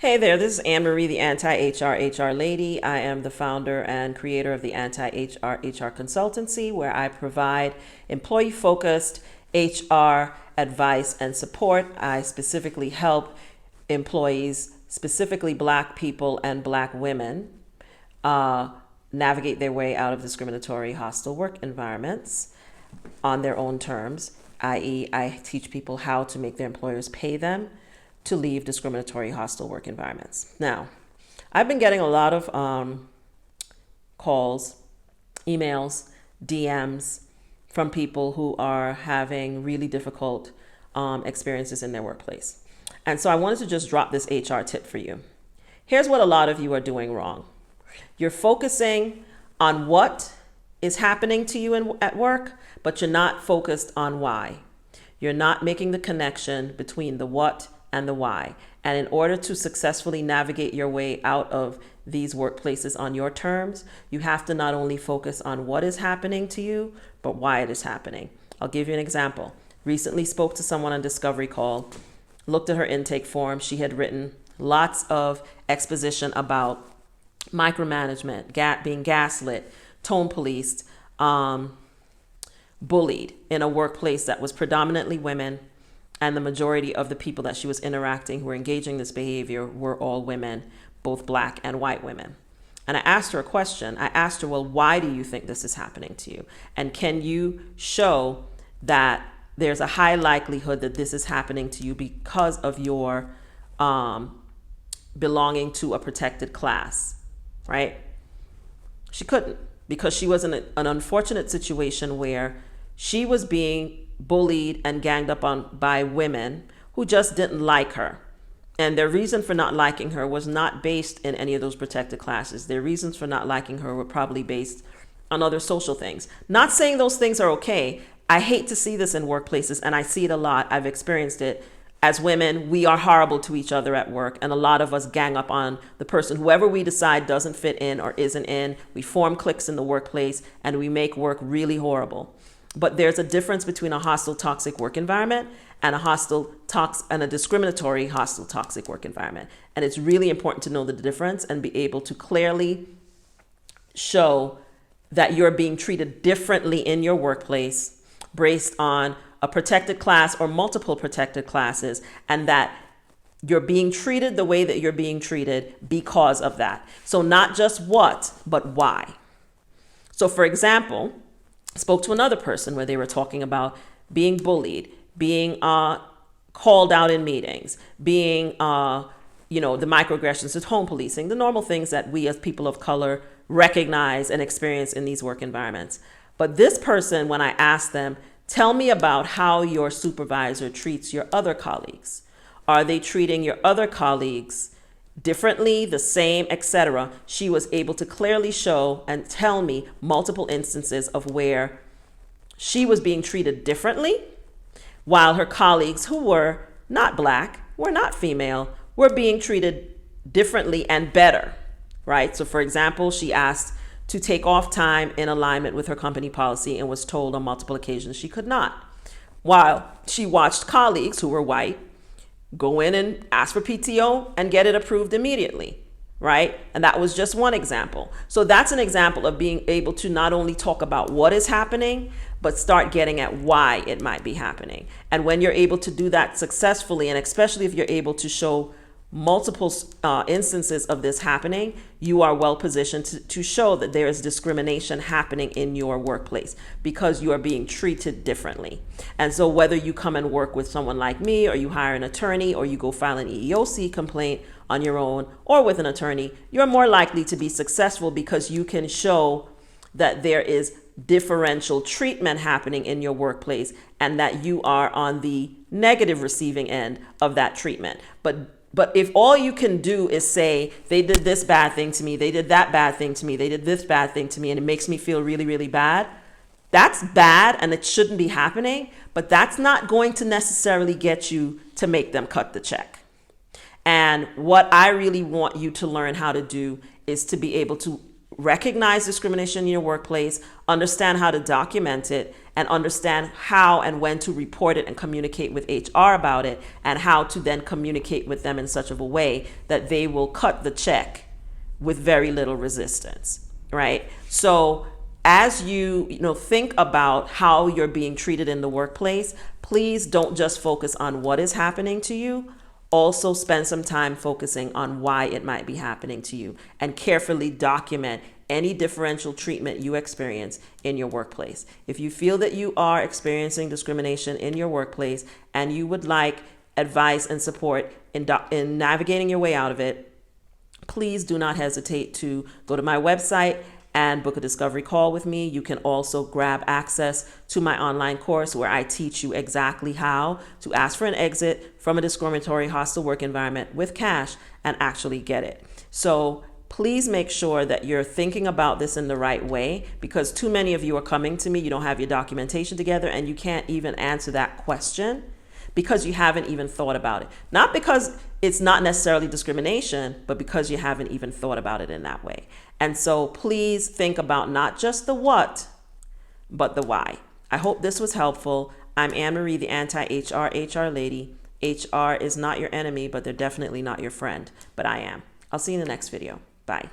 Hey there, this is Anne-Marie, the Anti-HR HR Lady. I am the founder and creator of the Anti-HR HR Consultancy, where I provide employee-focused HR advice and support. I specifically help employees, specifically Black people and Black women, navigate their way out of discriminatory, hostile work environments on their own terms, i.e., I teach people how to make their employers pay them to leave discriminatory, hostile work environments. Now, I've been getting a lot of calls, emails, DMs from people who are having really difficult experiences in their workplace. And so I wanted to just drop this HR tip for you. Here's what a lot of you are doing wrong. You're focusing on what is happening to you at work, but you're not focused on why. You're not making the connection between the what and the why. And in order to successfully navigate your way out of these workplaces on your terms, you have to not only focus on what is happening to you, but why it is happening. I'll give you an example. Recently spoke to someone on Discovery Call, looked at her intake form. She had written lots of exposition about micromanagement, being gaslit, tone policed, bullied in a workplace that was predominantly women, and the majority of the people that she was interacting who were engaging this behavior were all women, both Black and white women. And I asked her a question. I asked her, well, why do you think this is happening to you? And can you show that there's a high likelihood that this is happening to you because of your belonging to a protected class, right? She couldn't, because she was in an unfortunate situation where she was being bullied and ganged up on by women who just didn't like her. And their reason for not liking her was not based in any of those protected classes. Their reasons for not liking her were probably based on other social things. Not saying those things are okay. I hate to see this in workplaces, and I see it a lot. I've experienced it. As women, we are horrible to each other at work, and a lot of us gang up on the person, whoever we decide doesn't fit in or isn't in. We form cliques in the workplace, and we make work really horrible. But there's a difference between a hostile, toxic work environment and a discriminatory, hostile, toxic work environment. And it's really important to know the difference and be able to clearly show that you're being treated differently in your workplace based on a protected class or multiple protected classes, and that you're being treated the way that you're being treated because of that. So not just what, but why. So for example, spoke to another person where they were talking about being bullied, being called out in meetings, being, the microaggressions, the home policing, the normal things that we as people of color recognize and experience in these work environments. But this person, when I asked them, tell me about how your supervisor treats your other colleagues. Are they treating your other colleagues differently, the same, etc.? She was able to clearly show and tell me multiple instances of where she was being treated differently, while her colleagues who were not Black, were not female, were being treated differently and better, right? So for example, she asked to take off time in alignment with her company policy and was told on multiple occasions she could not, while she watched colleagues who were white go in and ask for PTO and get it approved immediately, right? And that was just one example. So that's an example of being able to not only talk about what is happening, but start getting at why it might be happening. And when you're able to do that successfully, and especially if you're able to show multiple instances of this happening, you are well positioned to show that there is discrimination happening in your workplace because you are being treated differently. And so whether you come and work with someone like me, or you hire an attorney, or you go file an EEOC complaint on your own or with an attorney, you're more likely to be successful because you can show that there is differential treatment happening in your workplace and that you are on the negative receiving end of that treatment. But if all you can do is say, they did this bad thing to me, they did that bad thing to me, they did this bad thing to me, and it makes me feel really, really bad, that's bad and it shouldn't be happening, but that's not going to necessarily get you to make them cut the check. And what I really want you to learn how to do is to be able to recognize discrimination in your workplace, understand how to document it, and understand how and when to report it and communicate with HR about it, and how to then communicate with them in such of a way that they will cut the check with very little resistance, right? So as you think about how you're being treated in the workplace, please don't just focus on what is happening to you. Also spend some time focusing on why it might be happening to you, and carefully document any differential treatment you experience in your workplace. If you feel that you are experiencing discrimination in your workplace and you would like advice and support in navigating your way out of it, please do not hesitate to go to my website and book a discovery call with me. You can also grab access to my online course where I teach you exactly how to ask for an exit from a discriminatory, hostile work environment with cash and actually get it. So please make sure that you're thinking about this in the right way, because too many of you are coming to me, you don't have your documentation together, and you can't even answer that question because you haven't even thought about it. Not because it's not necessarily discrimination, but because you haven't even thought about it in that way. And so please think about not just the what, but the why. I hope this was helpful. I'm Anne-Marie, the Anti-HR Hr Lady. HR is not your enemy, but they're definitely not your friend. But I am. I'll see you in the next video. Bye.